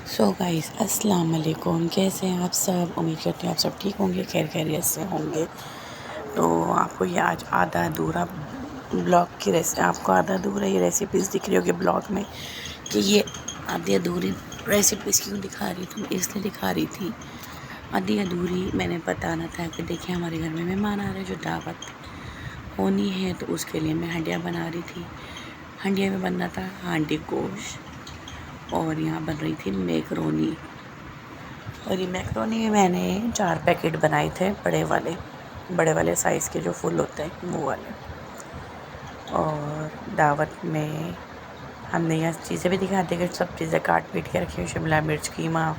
So guys السلام علیکم، کیسے ہیں آپ سب؟ امید کرتے ہیں آپ سب ٹھیک ہوں گے، خیر خیریت سے ہوں گے۔ تو آپ کو یہ آج آدھا ادھورا بلاگ کی آپ کو آدھا ادھورا یہ ریسیپیز دکھ رہی ہوگی بلاگ میں کہ یہ آدھی ادھوری ریسیپیز کیوں دکھا رہی تھی؟ اس لیے دکھا رہی تھی آدھی ادھوری میں نے بتانا تھا کہ دیکھیں ہمارے گھر میں مہمان آ رہے ہیں جو دعوت ہونی ہے، تو اس کے لیے میں ہنڈیا بنا رہی تھی۔ ہنڈیا میں بننا تھا ہانڈی گوشت، اور یہاں بن رہی تھی میکرونی، اور یہ میکرونی میں نے 4 پیکٹ بنائے تھے، بڑے والے سائز کے جو فل ہوتے ہیں وہ والے۔ اور دعوت میں ہم نے یہ چیزیں بھی دکھاتے کہ سب چیزیں کاٹ پیٹ کے رکھی ہوئی، شملہ مرچ قیمہ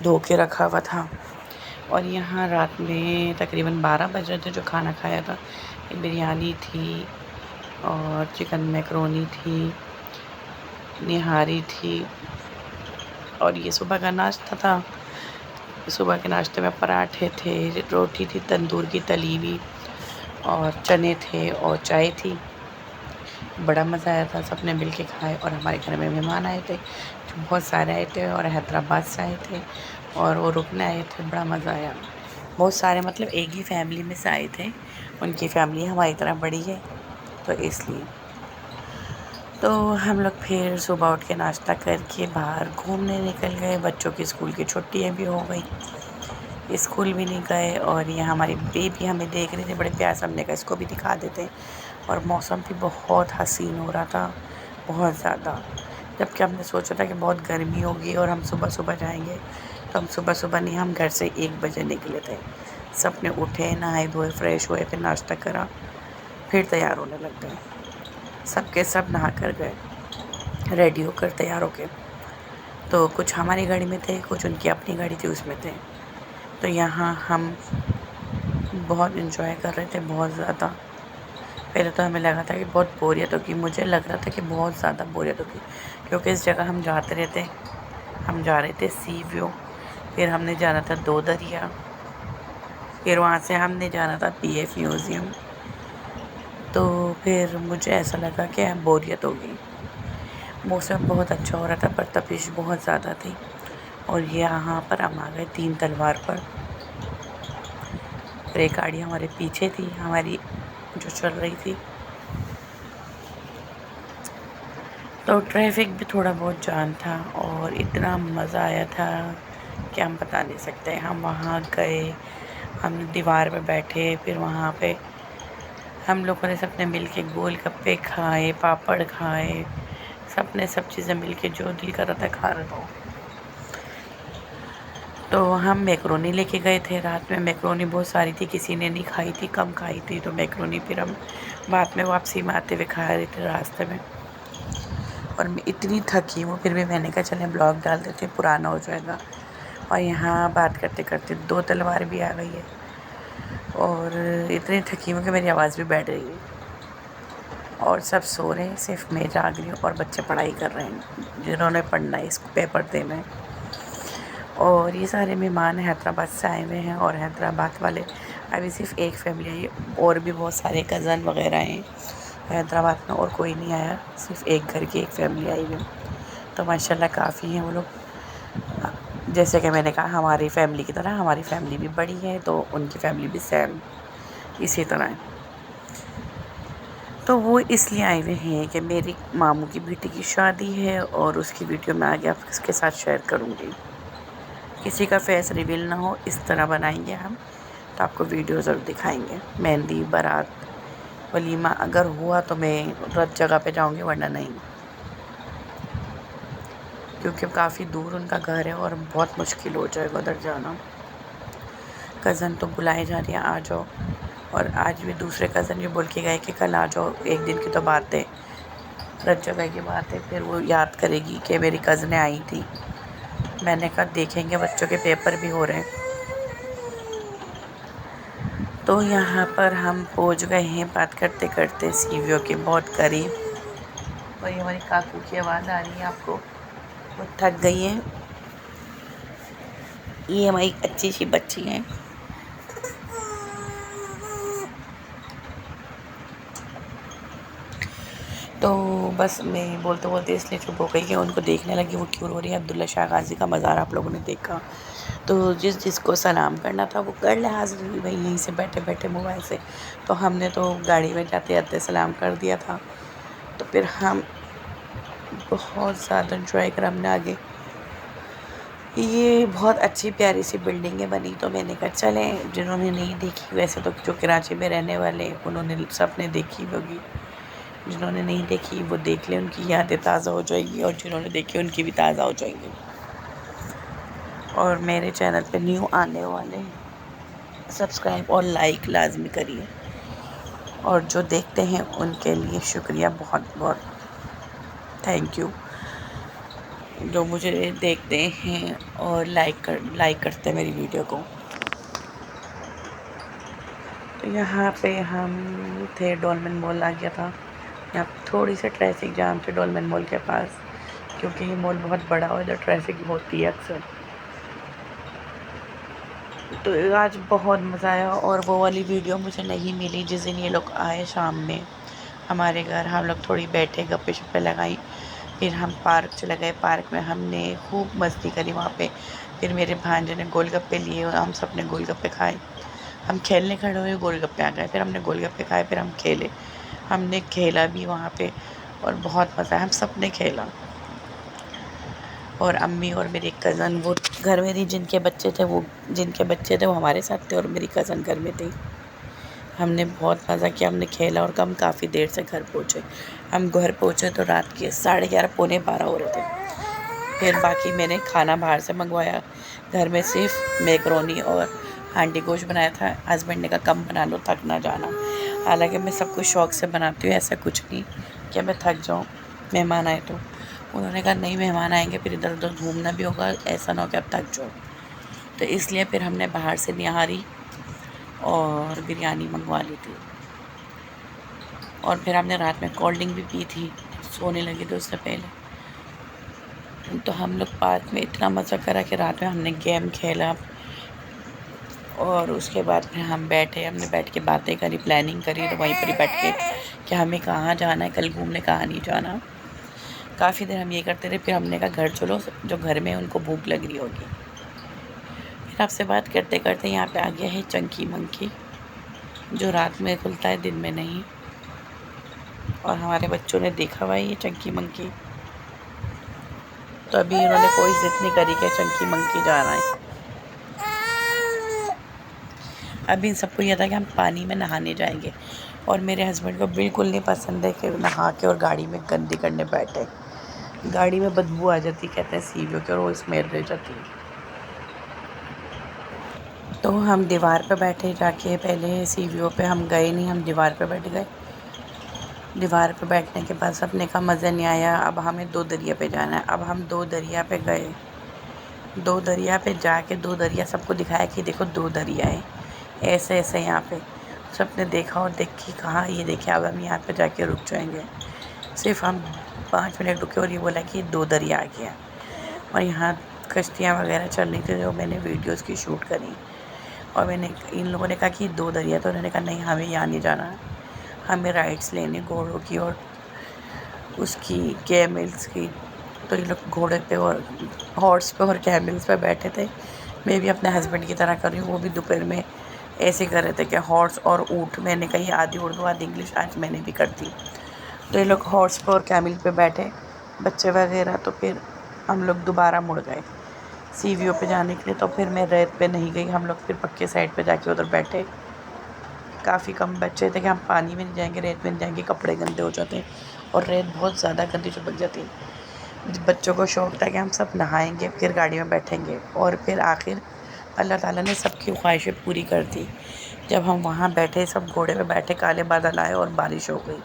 دھو کے رکھا ہوا تھا۔ اور یہاں رات میں تقریباً 12 بج رہے تھے جو کھانا کھایا تھا، بریانی تھی اور چکن میکرونی تھی، نہاری تھی، اور یہ صبح کا ناشتہ تھا۔ صبح کے ناشتے میں پراٹھے تھے، روٹی تھی تندور کی تلی ہوئی، اور چنے تھے اور چائے تھی۔ بڑا مزہ آیا تھا، سب نے مل کے کھائے۔ اور ہمارے گھر میں مہمان آئے تھے جو بہت سارے آئے تھے، اور حیدرآباد سے آئے تھے، اور وہ رکنے آئے تھے۔ بڑا مزہ آیا، بہت سارے مطلب ایک ہی فیملی میں سے آئے تھے، ان کی فیملی ہماری طرح بڑی ہے تو اس لیے۔ تو ہم لوگ پھر صبح اٹھ کے ناشتہ کر کے باہر گھومنے نکل گئے۔ بچوں کی اسکول کی چھٹیاں بھی ہو گئی، اسکول بھی نہیں گئے، اور یہ ہماری بیبی ہمیں دیکھ رہے تھے بڑے پیار سے، ہم نے کہا اس کو بھی دکھا دیتے ہیں۔ اور موسم بھی بہت حسین ہو رہا تھا، بہت زیادہ، جبکہ ہم نے سوچا تھا کہ بہت گرمی ہوگی اور ہم صبح صبح جائیں گے، تو ہم صبح نہیں، ہم گھر سے 1 بجے نکلے تھے۔ سب نے اٹھے، نہائے دھوئے، فریش ہوئے، پھر ناشتہ کرا، پھر تیار ہونے لگ گئے۔ سب کے سب نہا کر گئے، ریڈی ہو کر تیار ہو کے۔ تو کچھ ہماری گاڑی میں تھے، کچھ ان کی اپنی گاڑی تھی اس میں تھے۔ تو یہاں ہم بہت انجوائے کر رہے تھے، بہت زیادہ۔ پہلے تو ہمیں لگا تھا کہ بہت بوریت ہوگی، مجھے لگ رہا تھا کہ بہت زیادہ بوریت ہوگی، کیونکہ اس جگہ ہم جاتے رہتے، ہم جا رہے تھے سی ویو، پھر ہم نے جانا تھا 2 دریا، پھر وہاں سے ہم نے جانا تھا پی ایف میوزیم۔ تو پھر مجھے ایسا لگا کہ اب بوریت ہوگی۔ موسم بہت اچھا ہو رہا تھا پر تپش بہت زیادہ تھی۔ اور یہاں پر ہم آ گئے 3 تلوار پر، اور ایک گاڑی ہمارے پیچھے تھی، ہماری جو چل رہی تھی۔ تو ٹریفک بھی تھوڑا بہت جام تھا، اور اتنا مزہ آیا تھا کہ ہم بتا نہیں سکتے۔ ہم وہاں گئے، ہم دیوار پہ بیٹھے، پھر وہاں پہ ہم لوگوں نے سب نے مل کے گول گپے کھائے، پاپڑ کھائے، سب نے سب چیزیں مل کے جو دل کر رہا تھا کھا رہا تھا۔ تو ہم میکرونی لے کے گئے تھے، رات میں میکرونی بہت ساری تھی، کسی نے نہیں کھائی تھی، کم کھائی تھی، تو میکرونی پھر ہم بعد میں واپسی میں آتے ہوئے کھا رہے تھے راستے میں۔ اور میں اتنی تھکی ہوں، پھر بھی میں نے کہا چلیں بلاگ ڈال دیتے ہیں، پرانا ہو جائے گا۔ اور یہاں بات کرتے کرتے 2 تلوار بھی آ گئی ہے، اور اتنی تھکی ہوں کہ میری آواز بھی بیٹھ رہی ہے، اور سب سو رہے ہیں، صرف میں جاگ رہی ہوں، اور بچے پڑھائی کر رہے ہیں جنہوں نے پڑھنا ہے، اس کو پیپر دینا ہے۔ اور یہ سارے مہمان حیدرآباد سے آئے ہوئے ہیں، اور حیدرآباد والے ابھی صرف ایک فیملی آئی ہے، اور بھی بہت سارے کزن وغیرہ ہیں حیدرآباد میں، اور کوئی نہیں آیا، صرف ایک گھر کی ایک فیملی آئی ہوئی ہے۔ تو ماشاءاللہ کافی ہیں وہ لوگ، جیسے کہ میں نے کہا ہماری فیملی کی طرح، ہماری فیملی بھی بڑی ہے تو ان کی فیملی بھی سیم اسی طرح ہے۔ تو وہ اس لیے آئے ہوئے ہیں کہ میری ماموں کی بیٹی کی شادی ہے، اور اس کی ویڈیو میں آگے آپ کے ساتھ شیئر کروں گی۔ کسی کا فیس ریویل نہ ہو، اس طرح بنائیں گے ہم، تو آپ کو ویڈیو ضرور دکھائیں گے۔ مہندی، بارات، ولیمہ اگر ہوا تو میں رت جگہ پہ جاؤں گی، ورنہ نہیں، کیونکہ کافی دور ان کا گھر ہے اور بہت مشکل ہو جائے گا ادھر جانا۔ کزن تو بلائے جا رہی ہیں آ جاؤ، اور آج بھی دوسرے کزن بھی بول کے گئے کہ کل آ جاؤ، ایک دن کی تو بات ہے، رت جگہ کی بات ہے، پھر وہ یاد کرے گی کہ میری کزنیں آئی تھیں۔ میں نے کہا دیکھیں گے، بچوں کے پیپر بھی ہو رہے ہیں۔ تو یہاں پر ہم پہنچ گئے ہیں بات کرتے کرتے سی ویو کے بہت قریب، اور یہ ہماری کاکو کی آواز آ رہی ہے آپ کو، وہ تھک گئی ہیں۔ یہ ہماری اچھی سی بچی ہیں۔ تو بس میں بولتے بولتے اس لیے چپ ہو گئی کہ ان کو دیکھنے لگی وہ کیوں رو رہی ہے۔ عبداللہ شاہ غازی کا مزار آپ لوگوں نے دیکھا، تو جس جس کو سلام کرنا تھا وہ کر لے حاضری بھائی یہیں سے بیٹھے بیٹھے موبائل سے۔ تو ہم نے تو گاڑی میں جاتے جاتے سلام کر دیا تھا۔ تو پھر ہم بہت زیادہ انجوائے کرا ہم نے آگے۔ یہ بہت اچھی پیاری سی بلڈنگیں بنی، تو میں نے کہا چلیں جنہوں نے نہیں دیکھی، ویسے تو جو کراچی میں رہنے والے انہوں نے سب نے دیکھی ہوگی، جنہوں نے نہیں دیکھی وہ دیکھ لیں، ان کی یادیں تازہ ہو جائیں گی، اور جنہوں نے دیکھی ان کی بھی تازہ ہو جائیں گی۔ اور میرے چینل پہ نیو آنے والے سبسکرائب اور لائک لازمی کریے، اور جو دیکھتے ہیں ان کے لیے شکریہ، بہت بہت تھینک یو، جو مجھے دیکھتے ہیں اور لائک کرتے ہیں میری ویڈیو کو۔ تو یہاں پہ ہم تھے، ڈولمن مال آ گیا تھا، یہاں تھوڑی سی ٹریفک جام تھی ڈولمن مال کے پاس، کیونکہ یہ مال بہت بڑا اور ادھر ٹریفک ہوتی ہے اکثر۔ تو آج بہت مزہ آیا، اور وہ والی ویڈیو مجھے نہیں ملی جس دن یہ لوگ آئے شام میں ہمارے گھر، ہم لوگ تھوڑی بیٹھے گپے شپے لگائیں، پھر ہم پارک چلے گئے، پارک میں ہم نے خوب مستی کری وہاں پہ، پھر میرے بھانجے نے گول گپے لیے اور ہم سب نے گول گپے کھائے، ہم کھیلنے کھڑے ہوئے گول گپے آ گئے، پھر ہم نے گول گپے کھائے، پھر ہم کھیلے، ہم نے کھیلا بھی وہاں پہ اور بہت مزہ آیا، ہم سب نے کھیلا، اور امی اور میری کزن، وہ گھر میں جن کے بچے تھے وہ ہمارے ساتھ تھے، اور میری کزن گھر میں تھی، ہم نے بہت مزہ کیا، ہم نے کھیلا، اور ہم کافی دیر سے گھر پہنچے، ہم گھر پہنچے تو رات کے 11:30 پونے 12 ہو رہے تھے، پھر باقی میں نے کھانا باہر سے منگوایا، گھر میں صرف میکرونی اور ہانڈی گوشت بنایا تھا، ہسبینڈ نے کہا کم بنا لو تھک نہ جانا، حالانکہ میں سب کچھ شوق سے بناتی ہوں، ایسا کچھ نہیں کہ میں تھک جاؤں مہمان آئے تو، انہوں نے کہا نہیں مہمان آئیں گے پھر ادھر ادھر گھومنا بھی ہوگا، ایسا نہ ہو کہ اب تھک جاؤ، تو اس لیے پھر ہم نے باہر سے نہاری اور بریانی منگوا لی تھی، اور پھر ہم نے رات میں کولڈ ڈرنک بھی پی تھی سونے لگے تھے اس سے پہلے، تو ہم لوگ پارک میں اتنا مزہ کرا کہ رات میں ہم نے گیم کھیلا، اور اس کے بعد پھر ہم نے بیٹھ کے باتیں کری، پلاننگ کری، تو وہیں پر ہی بیٹھ کے کہ ہمیں کہاں جانا ہے، کل گھومنے کہاں نہیں جانا، کافی دیر ہم یہ کرتے رہے، پھر ہم نے کہا گھر چلو، جو گھر میں ان کو بھوک لگ رہی ہوگی، پھر آپ سے بات کرتے کرتے یہاں پہ آ گیا ہے چنکی منکی، جو رات میں کھلتا ہے دن میں نہیں، اور ہمارے بچوں نے دیکھا ہوا ہے یہ چنکی منکی، تو ابھی انہوں نے کوئی ضد نہیں کری کہ چنکی منکی جانا ہے، ابھی ان سب کو یہ تھا کہ ہم پانی میں نہانے جائیں گے، اور میرے ہسبینڈ کو بالکل نہیں پسند ہے کہ نہا کے اور گاڑی میں گندی کرنے بیٹھے، گاڑی میں بدبو آ جاتی کہتے ہیں سیویوں کی، اور وہ اسمیل رہ جاتی ہے، تو ہم دیوار پہ بیٹھے جا کے، پہلے سی ویو پہ ہم گئے نہیں، ہم دیوار پہ بیٹھ گئے، دیوار پہ بیٹھنے کے بعد سب نے کہا مزہ نہیں آیا، اب ہمیں دو دریا پہ جانا ہے، اب ہم دو دریا پہ گئے، دو دریا پہ جا کے دو دریا سب کو دکھایا کہ دیکھو دو دریا ہیں، ایسے ایسے یہاں پہ سب نے دیکھا، اور دیکھی کہا یہ دیکھیں اب ہم یہاں پہ جا کے رک جائیں گے، صرف ہم 5 منٹ رکے اور یہ بولا کہ دو دریا آ گیا، اور یہاں کشتیاں وغیرہ چل رہی تھیں جو میں نے ویڈیوز کی شوٹ کری، اور میں نے ان لوگوں نے کہا کہ دو دریا، تو انہوں نے کہا نہیں ہمیں یہاں نہیں جانا، ہمیں رائڈس لینے گھوڑوں کی اور اس کی کیملز کی، تو یہ لوگ گھوڑے پہ اور ہارس پہ اور کیملز پہ بیٹھے تھے، میں بھی اپنے ہسبینڈ کی طرح کر رہی ہوں، وہ بھی دوپہر میں ایسے کر رہے تھے کہ ہارس اور اونٹ، میں نے کہی آدھی اردو آدھی انگلش آج میں نے بھی کر دی، تو یہ لوگ ہارس پہ اور کیمل پہ بیٹھے بچے وغیرہ، تو پھر ہم لوگ دوبارہ مڑ گئے سی ویو پہ جانے کے لیے، تو پھر میں ریت پہ نہیں گئی، ہم لوگ پھر پکے سائڈ پہ جا کے ادھر بیٹھے، کافی کم بچے تھے کہ ہم پانی میں نہیں جائیں گے، ریت میں نہیں جائیں گے، کپڑے گندے ہو جاتے ہیں، اور ریت بہت زیادہ گندی چپک جاتی ہے، بچوں کو شوق تھا کہ ہم سب نہائیں گے پھر گاڑی میں بیٹھیں گے، اور پھر آخر اللہ تعالیٰ نے سب کی خواہشیں پوری کر دی، جب ہم وہاں بیٹھے سب گھوڑے پہ بیٹھے، کالے بادل آئے اور بارش ہو گئی،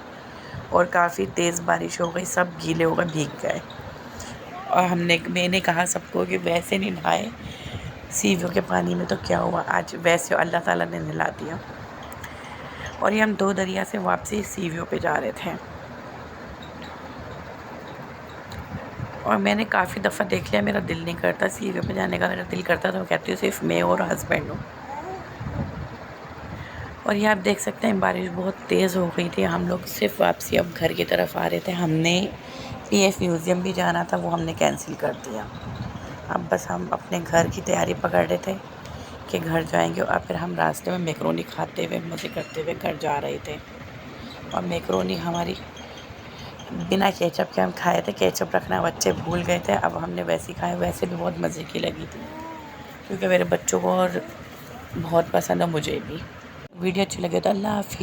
اور کافی تیز بارش ہو گئی، سب گیلے ہو گئے، بھیگ گئے، اور میں نے کہا سب کو کہ ویسے نہیں نہائے سی ویو کے پانی میں تو کیا ہوا، آج ویسے اللہ تعالیٰ نے نہلا دیا، اور یہ ہم دو دریا سے واپسی سی ویو پہ جا رہے تھے، اور میں نے کافی دفعہ دیکھ لیا، میرا دل نہیں کرتا سی ویو پہ جانے کا، میرا دل کرتا تو میں کہتی ہوں صرف میں اور ہسبینڈ ہوں، اور یہ آپ دیکھ سکتے ہیں بارش بہت تیز ہو گئی تھی. ہم لوگ صرف واپسی اب گھر کی طرف آ رہے تھے. ہم نے پی ایف میوزیم بھی جانا تھا، وہ ہم نے کینسل کر دیا. اب بس ہم اپنے گھر کی تیاری پکڑ رہے تھے کہ گھر جائیں گے. اور پھر ہم راستے میں میکرونی کھاتے ہوئے مزے کرتے ہوئے گھر جا رہے تھے. اور میکرونی ہماری بنا کیچپ کے ہم کھائے تھے. کیچپ رکھنا بچے بھول گئے تھے. اب ہم نے ویسے ہی کھائے، ویسے بھی بہت مزے کی لگی تھی کیونکہ میرے بچوں کو اور بہت پسند ہے، مجھے بھی. ویڈیو اچھی لگے تو اللہ حافظ.